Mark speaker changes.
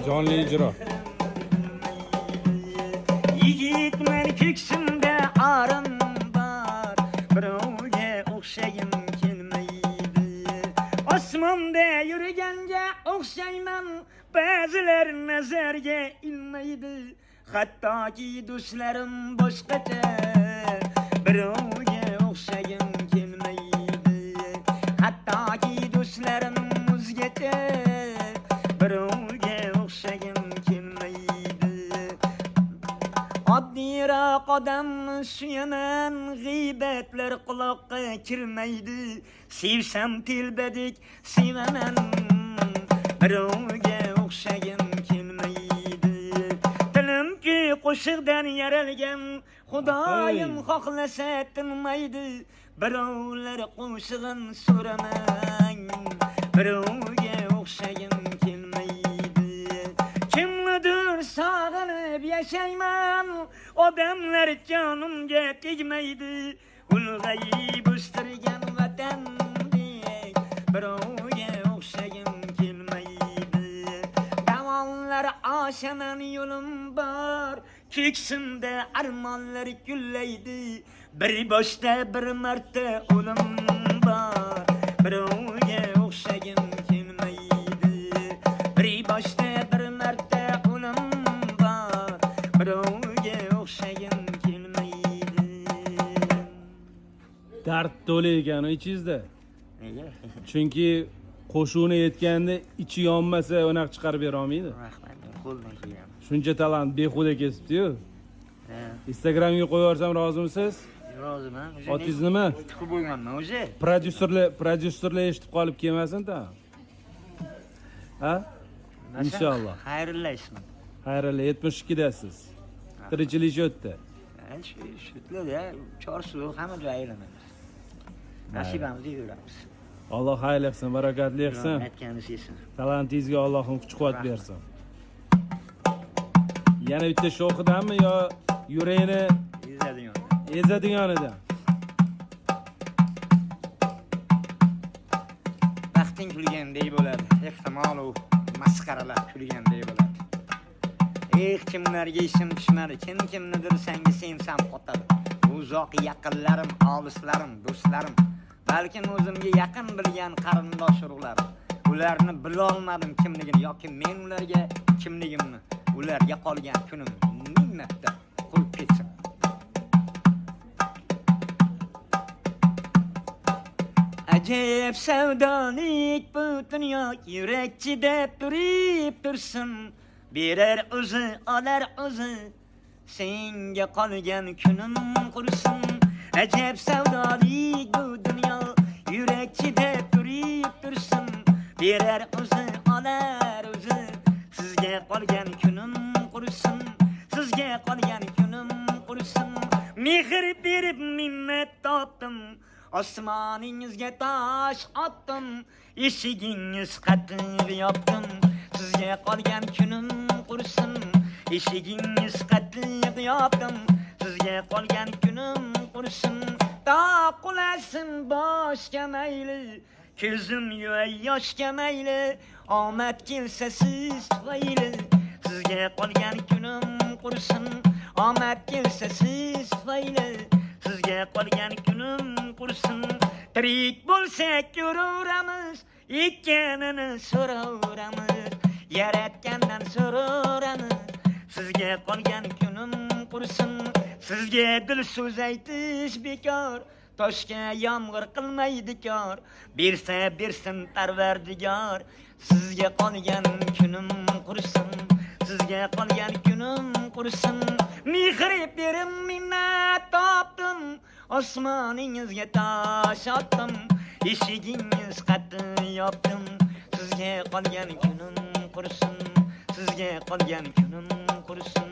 Speaker 1: jonli ijro.
Speaker 2: Yigitmen ko'ksimda arim bor, birovga o'xshagim kelmaydi. Osmonda yurganga o'xshayman, ba'zilar nazarga ilmaydi. Hattoki do'stlarim boshqacha, birovga o'xshagim kelmaydi. Hattoki do'stlarim o'zgacha, birovga o'xshagim kelmaydi. Oddiroq odamni suyaman, g'iybatlar quloqqa kirmaydi. Sevsam telbadik sevaman, birovga o'xshagim kelmaydi. Tilimki qo'shiqdan yaralgan, Xudoyim xohlasa tinmaydi. Birovlar qo'shig'in so'ramang, birovga o'xshagim kelmaydi. Kimnidir sog'inib yashayman, odamlar jonimga tegmaydi. Ulg'ayib o'stirgan vatandek, birovga o'xshagim kelmaydi. Davonlar oshaman yo'lim bor, ko'ksimda armonlar gullaydi. Bir boshda bir marta o'lim bor, birovga o'xshagim kelmaydi. Bir boshda bir marta o'lim bor, birovga o'xshagim kelmaydi.
Speaker 1: Dard to'la ekan ichingizda.
Speaker 2: Nega?
Speaker 1: Chunki qo'shuvni yetganda ichi yonmasa o'naq chiqarib bera olmaydi.
Speaker 2: Rahmat, qo'ldan kelgan.
Speaker 1: Shuncha talant behuda kesibdi-yu. Instagramga qo'yaversam rozimisiz?
Speaker 2: Roziman.
Speaker 1: Otingiz nima?
Speaker 2: Chiqib bo'lganman o'zi.
Speaker 1: Prodyuserlar eshitib qolib kelmasin-da. Ha? Inshaalloh.
Speaker 2: Xayrli ishman.
Speaker 1: Xayrli 72 dasiz. Tirikchilik o'tdi.
Speaker 2: Shutlar-da, chorsu hamma joy aylanamiz. Nasibamizni yuramiz.
Speaker 1: Alloh xayr qilsin, barakatli qilsin.
Speaker 2: Aytganingiz yesin.
Speaker 1: Talantingizga Allohim kuch-quvvat bersin. Yana bitta sho'xidanmi yo yurakni ezadiganidan?
Speaker 2: Baxting kulganday bo'ladi. Ehtimol u masxaralar kulganday bo'ladi. Kimlarga ishim tushmadi, kimnidir senga sevsam qotadi. Uzoq yaqinlarim, olislarim, do'stlarim, balkim o'zimga yaqin bilgan qarindosh urug'larim. Ularni bila olmadim kimligini yoki men ularga kimligimni. Ularga qolgan kunim minnatda qolib ketsin. Ajab savdolik bu dunyo, yurakchida turib tursin. Berar o'zi, olar o'zi, senga qolgan kunim qursin. Ajab savdolik bu dunyo, yurakchida turib tursin. Berar o'zi, olar o'zi, sizga qolgan kunim qursin. Sizga qolgan kunim qursin. Mehr berib minnat topdim, osmoningizga tosh otdim. Eshigingiz qattiq yopdim, sizga qolgan kunim qursin. Eshigingiz qattiq yopdim, sizga qolgan kunim qursin. Ta qulasin boshga mayli, ko'zim yuvay yoshga mayli. Omad kelsa siz tufayli, sizga qolgan kunim qursin. Omad kelsa siz tufayli, sizga qolgan kunim qursin. Tirik bo'lsak ko'raveramiz, ekkanini so'raveramiz. Yaratgandan so'raveramiz, sizga qolgan kunim qursin. Sizga dil so'z aytish bekor, toshga yomg'ir qilmaydi kor. Bersa bersin Parvardigor, sizga qolgan kunim qursin. Sizga qolgan kunim qursin. Mehr berim minnat topdim, osmoningizga tosh otdim. Eshigingiz qattiq yopdim, sizga qolgan kunim qursin. Sizga qolgan kunim qursin.